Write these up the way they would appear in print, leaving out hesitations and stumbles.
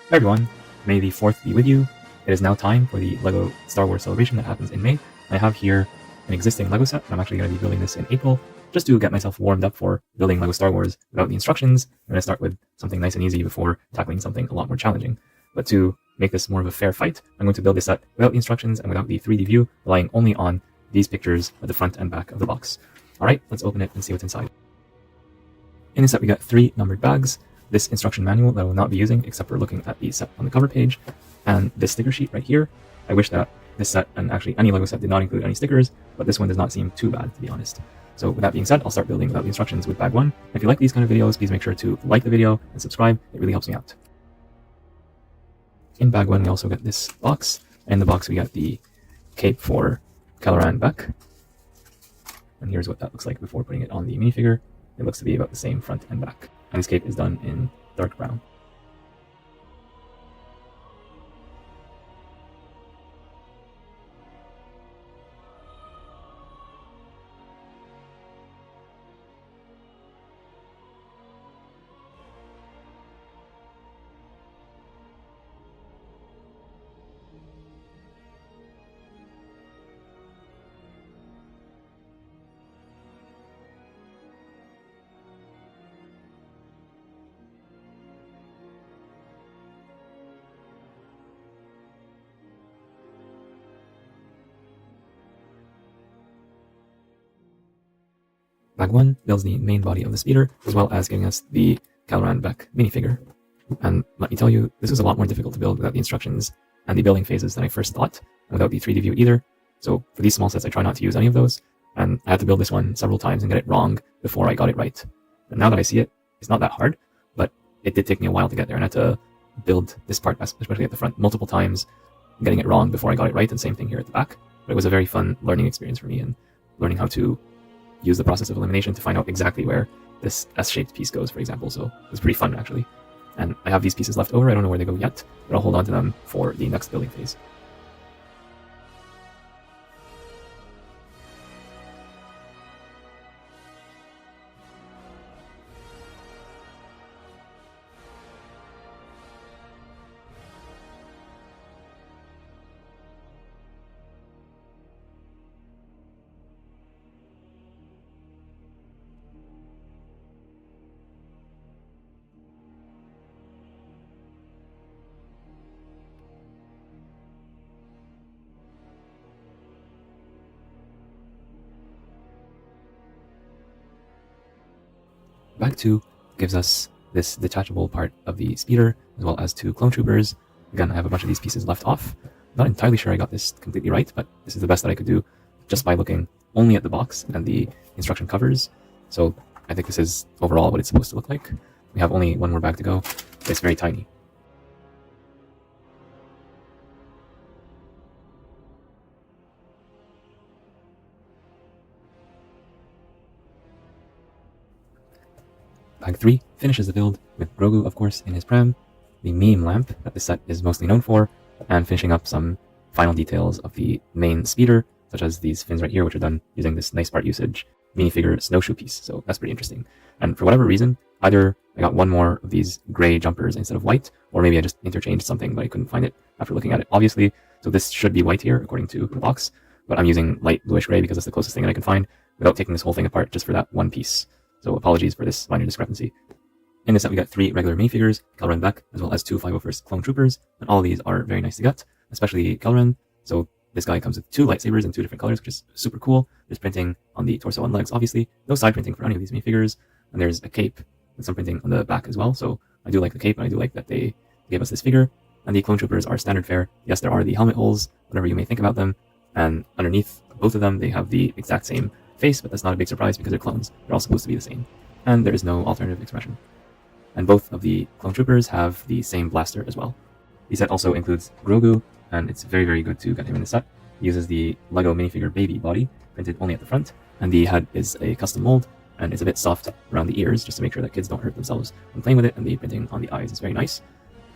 Hey everyone, may the 4th be with you. It is now time for the LEGO Star Wars celebration that happens in May. I have here an existing LEGO set, and I'm actually going to be building this in April, just to get myself warmed up for building LEGO Star Wars without the instructions. I'm going to start with something nice and easy before tackling something a lot more challenging. But to make this more of a fair fight, I'm going to build this set without the instructions and without the 3D view, relying only on these pictures at the front and back of the box. Alright, let's open it and see what's inside. In this set we got 3 numbered bags, this instruction manual that I will not be using except for looking at the set on the cover page, and this sticker sheet right here. I wish that this set, and actually any LEGO set, did not include any stickers, but this one does not seem too bad, to be honest. So with that being said, I'll start building without the instructions with bag 1. If you like these kind of videos, please make sure to like the video and subscribe. It really helps me out. In bag 1 we also got this box. In the box we got the cape for Kelleran Beck. And here's what that looks like before putting it on the minifigure. It looks to be about the same front and back. And this cape is done in dark brown. Bag 1 builds the main body of the speeder, as well as giving us the Kelleran Beck minifigure. And let me tell you, this was a lot more difficult to build without the instructions and the building phases than I first thought, and without the 3D view either. So for these small sets I try not to use any of those, and I had to build this one several times and get it wrong before I got it right. And now that I see it, it's not that hard, but it did take me a while to get there, and I had to build this part, especially at the front, multiple times, getting it wrong before I got it right, and same thing here at the back. But it was a very fun learning experience for me, and learning how to use the process of elimination to find out exactly where this S-shaped piece goes, for example. So it was pretty fun, actually. And I have these pieces left over. I don't know where they go yet, but I'll hold on to them for the next building phase. Bag 2 gives us this detachable part of the speeder, as well as 2 clone troopers. Again, I have a bunch of these pieces left off. I'm not entirely sure I got this completely right, but this is the best that I could do just by looking only at the box and the instruction covers. So I think this is overall what it's supposed to look like. We have only one more bag to go. It's very tiny. Bag 3 finishes the build with Grogu, of course, in his pram, the meme lamp that this set is mostly known for, and finishing up some final details of the main speeder, such as these fins right here, which are done using this nice part usage minifigure snowshoe piece. So that's pretty interesting. And for whatever reason, either I got one more of these gray jumpers instead of white, or maybe I just interchanged something, but I couldn't find it after looking at it, obviously. So this should be white here, according to the box, but I'm using light bluish gray because it's the closest thing that I can find without taking this whole thing apart just for that one piece. So apologies for this minor discrepancy. In this set we got 3 regular minifigures, Kelleran Beck, as well as 2 501st clone troopers, and all of these are very nice to get, especially Kelleran. So this guy comes with 2 lightsabers in 2 different colors, which is super cool. There's printing on the torso and legs, obviously. No side printing for any of these minifigures, and there's a cape with some printing on the back as well. So I do like the cape, and I do like that they gave us this figure. And the clone troopers are standard fare. Yes, there are the helmet holes, whatever you may think about them, and underneath both of them they have the exact same face, but that's not a big surprise because they're clones. They're all supposed to be the same. And there is no alternative expression. And both of the clone troopers have the same blaster as well. The set also includes Grogu, and it's very, very good to get him in the set. He uses the LEGO minifigure baby body, printed only at the front, and the head is a custom mold, and it's a bit soft around the ears, just to make sure that kids don't hurt themselves when playing with it, and the printing on the eyes is very nice.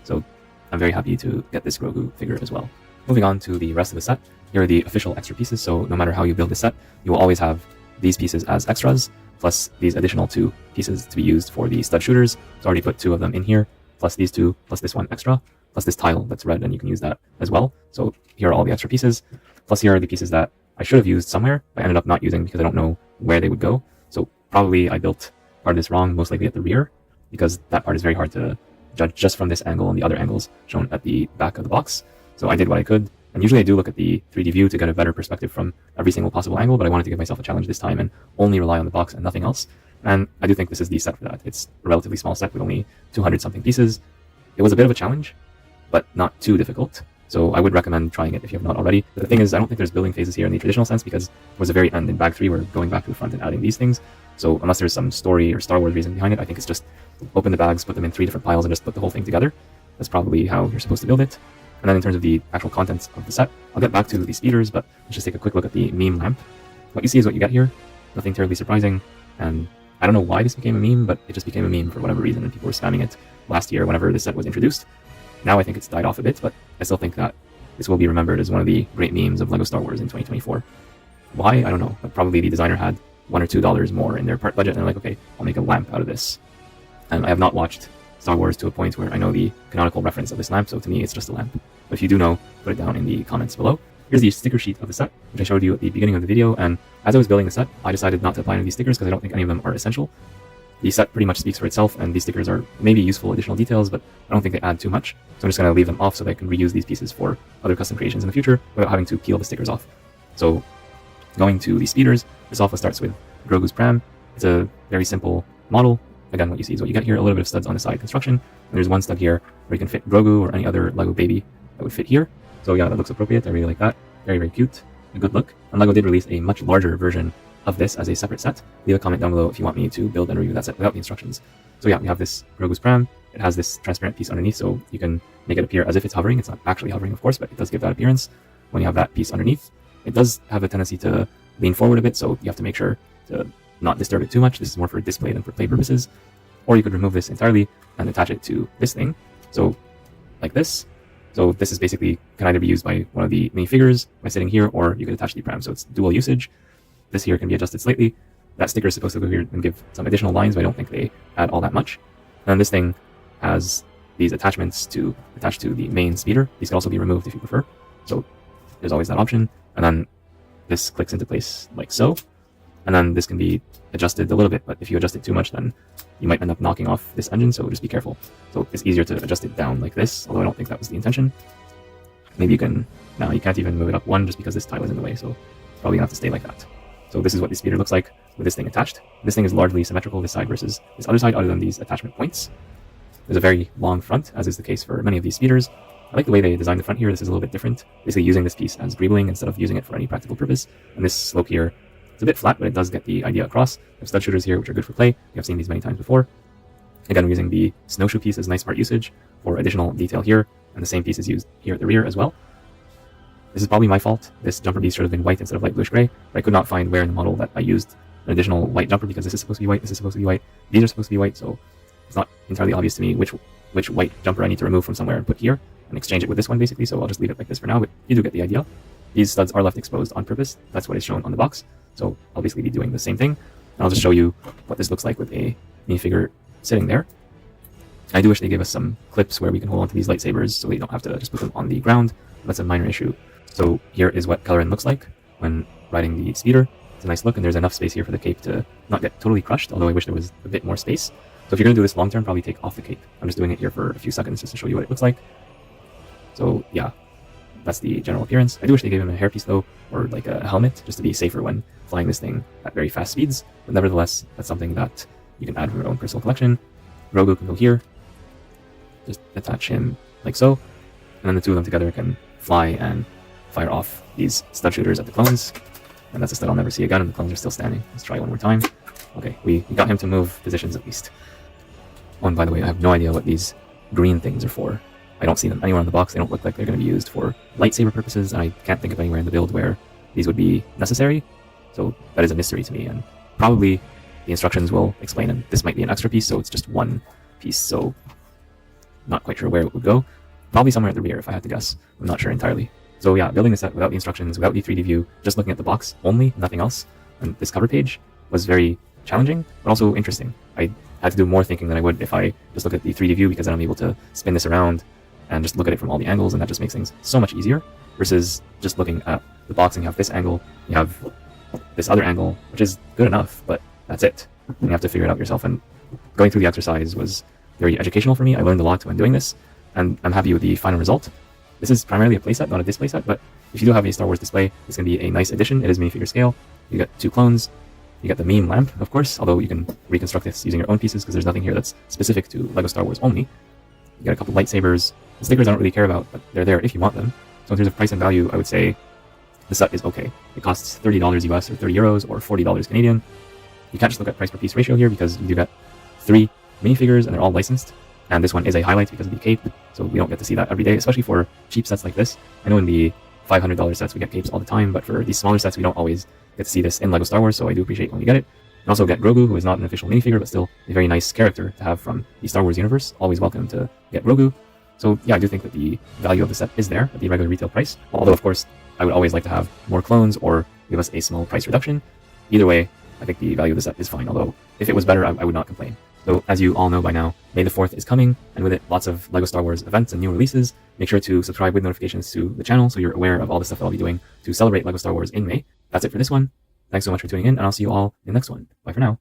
So I'm very happy to get this Grogu figure as well. Moving on to the rest of the set, here are the official extra pieces, so no matter how you build this set, you will always have these pieces as extras, plus these additional 2 pieces to be used for the stud shooters. So I already put 2 of them in here, plus these 2, plus this one extra. plus this tile that's red, and you can use that as well. So here are all the extra pieces, plus here are the pieces that I should have used somewhere, but I ended up not using because I don't know where they would go. So probably I built part of this wrong, most likely at the rear, because that part is very hard to judge just from this angle and the other angles shown at the back of the box. So I did what I could, and usually I do look at the 3D view to get a better perspective from every single possible angle, but I wanted to give myself a challenge this time and only rely on the box and nothing else. And I do think this is the set for that. It's a relatively small set with only 200 something pieces. It was a bit of a challenge, but not too difficult. So I would recommend trying it if you have not already. But the thing is, I don't think there's building phases here in the traditional sense, because it was the very end in bag 3 we're going back to the front and adding these things. So unless there's some story or Star Wars reason behind it, I think it's just open the bags, put them in 3 different piles, and just put the whole thing together. That's probably how you're supposed to build it. And then in terms of the actual contents of the set, I'll get back to the speeders, but let's just take a quick look at the meme lamp. What you see is what you get here. Nothing terribly surprising, and I don't know why this became a meme, but it just became a meme for whatever reason, and people were spamming it last year whenever this set was introduced. Now I think it's died off a bit, but I still think that this will be remembered as one of the great memes of LEGO Star Wars in 2024. Why? I don't know, but probably the designer had $1 or $2 more in their part budget, and they're like, okay, I'll make a lamp out of this. And I have not watched Star Wars to a point where I know the canonical reference of this lamp, so to me it's just a lamp. But if you do know, put it down in the comments below. Here's the sticker sheet of the set, which I showed you at the beginning of the video, and as I was building the set, I decided not to apply any of these stickers because I don't think any of them are essential. The set pretty much speaks for itself, and these stickers are maybe useful additional details, but I don't think they add too much. So I'm just going to leave them off so that I can reuse these pieces for other custom creations in the future without having to peel the stickers off. So going to the speeders, this alpha starts with Grogu's pram. It's a very simple model. Again, what you see is what you get here, a little bit of studs on the side construction. And there's one stud here where you can fit Grogu or any other LEGO baby that would fit here. So yeah, that looks appropriate. I really like that. Very, very cute. A good look. And LEGO did release a much larger version of this as a separate set. Leave a comment down below if you want me to build and review that set without the instructions. So yeah, we have this Grogu's pram. It has this transparent piece underneath, so you can make it appear as if it's hovering. It's not actually hovering, of course, but it does give that appearance when you have that piece underneath. It does have a tendency to lean forward a bit, so you have to make sure to not disturb it too much. This is more for display than for play purposes. Or you could remove this entirely and attach it to this thing. So like this. So this is basically can either be used by one of the minifigures by sitting here, or you could attach the pram. So it's dual usage. This here can be adjusted slightly. That sticker is supposed to go here and give some additional lines, but I don't think they add all that much. And then this thing has these attachments to attach to the main speeder. These can also be removed if you prefer. So there's always that option. And then this clicks into place like so. And then this can be adjusted a little bit, but if you adjust it too much, then you might end up knocking off this engine, so just be careful. So it's easier to adjust it down like this, although I don't think that was the intention. Maybe you can, no, you can't even move it up one just because this tile is in the way, so probably gonna have to stay like that. So this is what the speeder looks like with this thing attached. This thing is largely symmetrical, this side versus this other side, other than these attachment points. There's a very long front, as is the case for many of these speeders. I like the way they designed the front here. This is a little bit different, basically using this piece as greebling instead of using it for any practical purpose. And this slope here, it's a bit flat, but it does get the idea across. We have stud shooters here, which are good for play. You have seen these many times before. Again, we're using the snowshoe piece as nice part usage for additional detail here, and the same piece is used here at the rear as well. This is probably my fault. This jumper piece should have been white instead of light bluish gray, but I could not find where in the model that I used an additional white jumper, because this is supposed to be white, this is supposed to be white, these are supposed to be white, so it's not entirely obvious to me which white jumper I need to remove from somewhere and put here and exchange it with this one, basically. So I'll just leave it like this for now, but you do get the idea. These studs are left exposed on purpose. That's what is shown on the box. So I'll basically be doing the same thing. And I'll just show you what this looks like with a minifigure sitting there. I do wish they gave us some clips where we can hold on to these lightsabers so we don't have to just put them on the ground. That's a minor issue. So here is what Colorin looks like when riding the speeder. It's a nice look, and there's enough space here for the cape to not get totally crushed, although I wish there was a bit more space. So if you're going to do this long term, probably take off the cape. I'm just doing it here for a few seconds just to show you what it looks like. So yeah, that's the general appearance. I do wish they gave him a hairpiece though, or like a helmet, just to be safer when flying this thing at very fast speeds. But nevertheless, that's something that you can add from your own personal collection. Grogu can go here. Just attach him like so. And then the two of them together can fly and fire off these stud shooters at the clones. And that's a stud I'll never see again, and the clones are still standing. Let's try one more time. Okay, we got him to move positions at least. Oh, and by the way, I have no idea what these green things are for. I don't see them anywhere on the box. They don't look like they're going to be used for lightsaber purposes, and I can't think of anywhere in the build where these would be necessary. So that is a mystery to me, and probably the instructions will explain, and this might be an extra piece, so it's just one piece, so not quite sure where it would go. Probably somewhere at the rear, if I had to guess. I'm not sure entirely. So yeah, building the set without the instructions, without the 3D view, just looking at the box only, nothing else, and this cover page was very challenging, but also interesting. I had to do more thinking than I would if I just looked at the 3D view, because then I'm able to spin this around and just look at it from all the angles, and that just makes things so much easier versus just looking at the box and you have this angle, you have this other angle, which is good enough, but that's it. And you have to figure it out yourself. And going through the exercise was very educational for me. I learned a lot when doing this, and I'm happy with the final result. This is primarily a playset, not a display set, but if you do have a Star Wars display, it's going to be a nice addition. It is minifigure scale. You get 2 clones. You get the meme lamp, of course, although you can reconstruct this using your own pieces because there's nothing here that's specific to LEGO Star Wars only. You get a couple lightsabers. The stickers I don't really care about, but they're there if you want them. So in terms of price and value, I would say the set is okay. It costs $30 US or 30 euros or $40 Canadian. You can't just look at price per piece ratio here because you do get 3 minifigures and they're all licensed. And this one is a highlight because of the cape, so we don't get to see that every day, especially for cheap sets like this. I know in the $500 sets we get capes all the time, but for these smaller sets we don't always get to see this in LEGO Star Wars, so I do appreciate when we get it. And also get Grogu, who is not an official minifigure, but still a very nice character to have from the Star Wars universe. Always welcome to get Grogu. So yeah, I do think that the value of the set is there at the regular retail price, although of course I would always like to have more clones or give us a small price reduction. Either way, I think the value of the set is fine, although if it was better, I would not complain. So as you all know by now, May the 4th is coming, and with it lots of LEGO Star Wars events and new releases. Make sure to subscribe with notifications to the channel so you're aware of all the stuff that I'll be doing to celebrate LEGO Star Wars in May. That's it for this one. Thanks so much for tuning in, and I'll see you all in the next one. Bye for now.